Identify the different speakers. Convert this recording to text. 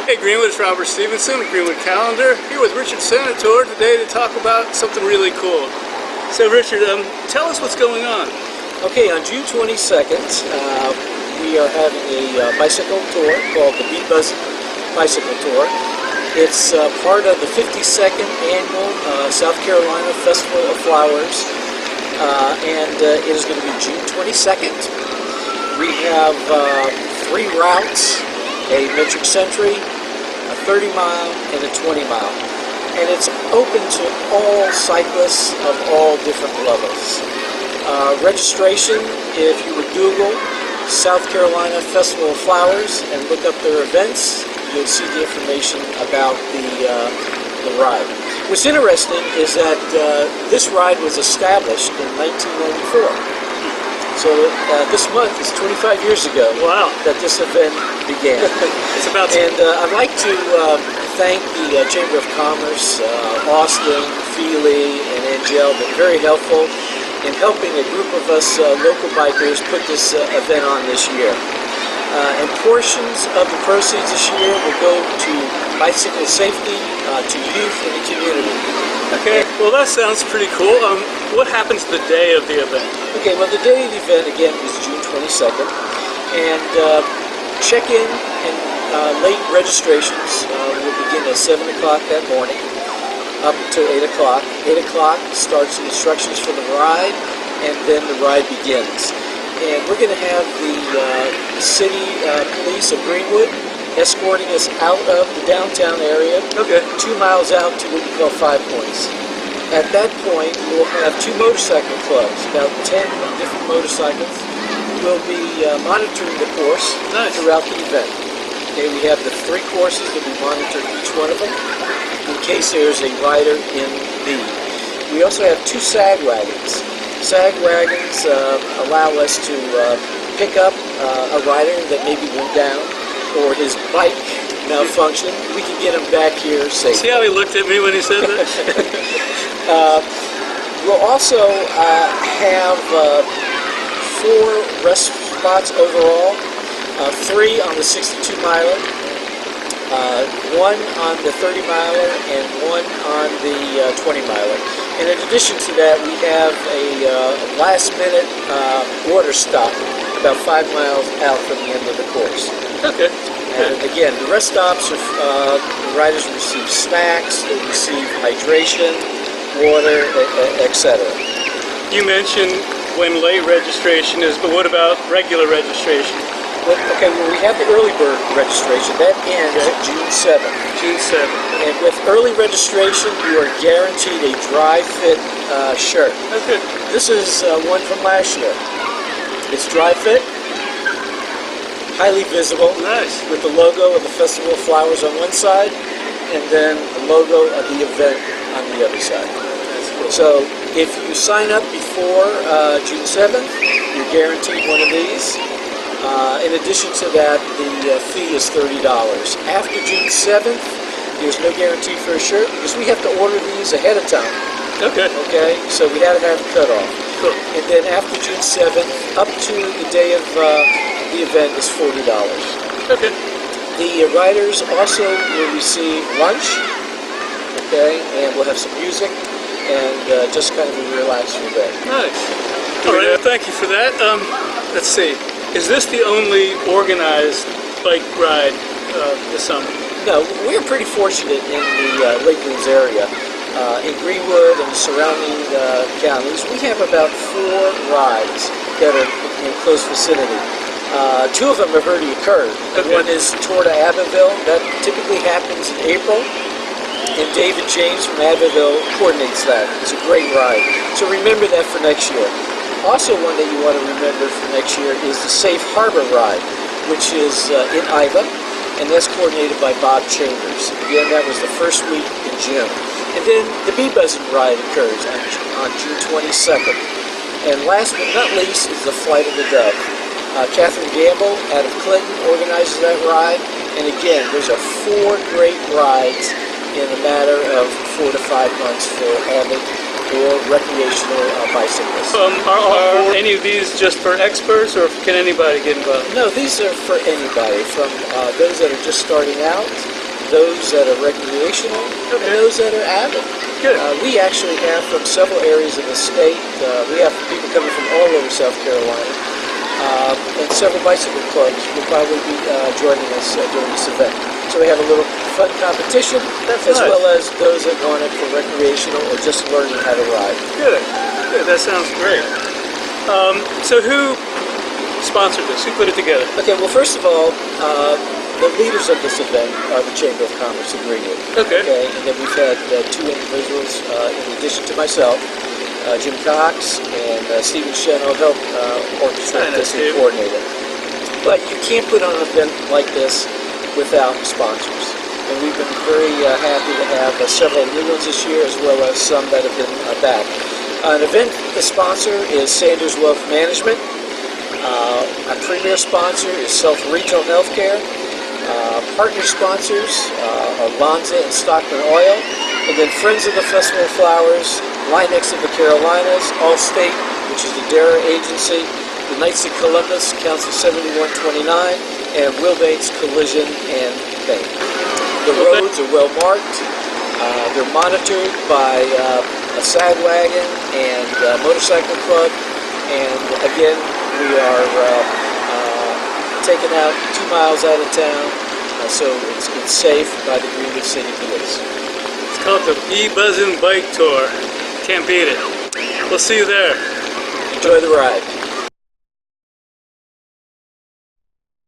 Speaker 1: Hey Greenwood, it's Robert Stevenson, Greenwood Calendar, here with Richard Senator today to talk about something really cool. So Richard, tell us what's going on.
Speaker 2: Okay, on June 22nd, we are having a bicycle tour called the Buzzin Bicycle Tour. It's part of the 52nd annual South Carolina Festival of Flowers, and it is going to be June 22nd. We have 3 routes, a metric century, a 30-mile, and a 20-mile. And it's open to all cyclists of all different levels. Registration, if you would Google South Carolina Festival of Flowers and look up their events, you'll see the information about the ride. What's interesting is that this ride was established in 1994. So this month is 25 years ago.
Speaker 1: Wow.
Speaker 2: That this event began.
Speaker 1: It's about
Speaker 2: And I'd like to thank the Chamber of Commerce, Austin, Feely, and Angel. Been very helpful in helping a group of us local bikers put this event on this year. And portions of the proceeds this year will go to bicycle safety, to youth in the community.
Speaker 1: Okay, well that sounds pretty cool. What happens the day of the event?
Speaker 2: Okay, well the day of the event again is June 22nd, and check-in and late registrations will begin at 7 o'clock that morning up to 8 o'clock. 8 o'clock starts the instructions for the ride, and then the ride begins. And we're going to have the city police of Greenwood escorting us out of the downtown area,
Speaker 1: Okay.
Speaker 2: 2 miles out to what we call 5 Points. At that point, we'll have 2 motorcycle clubs, about 10 different motorcycles. We'll be monitoring the course
Speaker 1: Nice.
Speaker 2: throughout the event. Okay, we have the 3 courses that we monitor each one of them in case there's a rider in need. We also have 2 sag wagons. Sag wagons allow us to pick up a rider that maybe went down or his bike malfunctioned. We can get him back here safely.
Speaker 1: See how he looked at me when he said that?
Speaker 2: We'll also have 4 rest spots overall, 3 on the 62-miler, 1 on the 30-miler, and 1 on the 20-miler. And in addition to that, we have a last-minute water stop about 5 miles out from the end of the course.
Speaker 1: Okay.
Speaker 2: And again, the rest stops are the riders receive snacks, they receive hydration, water, etc.
Speaker 1: You mentioned when late registration is, but what about regular registration?
Speaker 2: Okay, well we have the early bird registration. That ends June 7th.
Speaker 1: June 7th.
Speaker 2: And with early registration, you are guaranteed a dry fit shirt.
Speaker 1: Okay.
Speaker 2: This is one from last year. It's dry fit, highly visible,
Speaker 1: Nice.
Speaker 2: with the logo of the Festival of Flowers on one side, and then the logo of the event on the other side.
Speaker 1: That's cool.
Speaker 2: So if you sign up before June 7th, you're guaranteed one of these. In addition to that, the fee is $30. After June 7th, there's no guarantee for a shirt because we have to order these ahead of time.
Speaker 1: Okay.
Speaker 2: Okay, so we had to have a cutoff.
Speaker 1: Cool.
Speaker 2: And then after June 7th, up to the day of the event is $40.
Speaker 1: Okay.
Speaker 2: The riders also will receive lunch, okay, and we'll have some music and just kind of a relaxing day.
Speaker 1: Nice. All right. Well, thank you for that. Let's see. Is this the only organized bike ride this summer?
Speaker 2: No, we're pretty fortunate in the Lakelands area. In Greenwood and the surrounding counties, we have about 4 rides that are in close vicinity. 2 of them have already occurred.
Speaker 1: Okay.
Speaker 2: One is Tour to Abbeville. That typically happens in April. And David James from Abbeville coordinates that. It's a great ride. So remember that for next year. Also one that you want to remember for next year is the Safe Harbor Ride, which is in Iva, and that's coordinated by Bob Chambers. Again, that was the first week in June. And then the Buzzin Ride occurs on June 22nd. And last but not least is the Flight of the Dove. Catherine Gamble out of Clinton organizes that ride. And again, those are 4 great rides in a matter of 4 to 5 months for avid or recreational bicyclists.
Speaker 1: Are any of these just for experts, or can anybody get involved?
Speaker 2: No, these are for anybody, from those that are just starting out, those that are recreational, and those that are avid.
Speaker 1: Good.
Speaker 2: We actually have from several areas of the state. We have people coming from all over South Carolina, and several bicycle clubs will probably be joining us during this event. So we have a little fun competition,
Speaker 1: That's
Speaker 2: as
Speaker 1: nice.
Speaker 2: well as those that want it for recreational or just learning how to ride.
Speaker 1: Good. Good. That sounds great. So who sponsored this? Who put it together?
Speaker 2: Okay, well, first of all, the leaders of this event are the Chamber of Commerce of Greenwood.
Speaker 1: Okay.
Speaker 2: And then we've had two individuals, in addition to myself, Jim Cox and Stephen Sheno, help orchestrate this and coordinate it. But you can't put on an event like this without sponsors. And we've been very happy to have several new ones this year, as well as some that have been back. An event, the sponsor is Sanders Wealth Management. Our premier sponsor is Self Regional Healthcare. Partner sponsors are Lonza and Stockman Oil. And then Friends of the Festival of Flowers, Linex of the Carolinas, Allstate, which is the DARA agency, the Knights of Columbus, Council 7129, and Will Bates Collision and Paint. The roads are well marked. They're monitored by a sag wagon and a motorcycle club. And again, we are taken out 2 miles out of town, so it's safe by the Greenwood City Police.
Speaker 1: It's called the Buzzin Bike Tour. Can't beat it. We'll see you there.
Speaker 2: Enjoy the ride.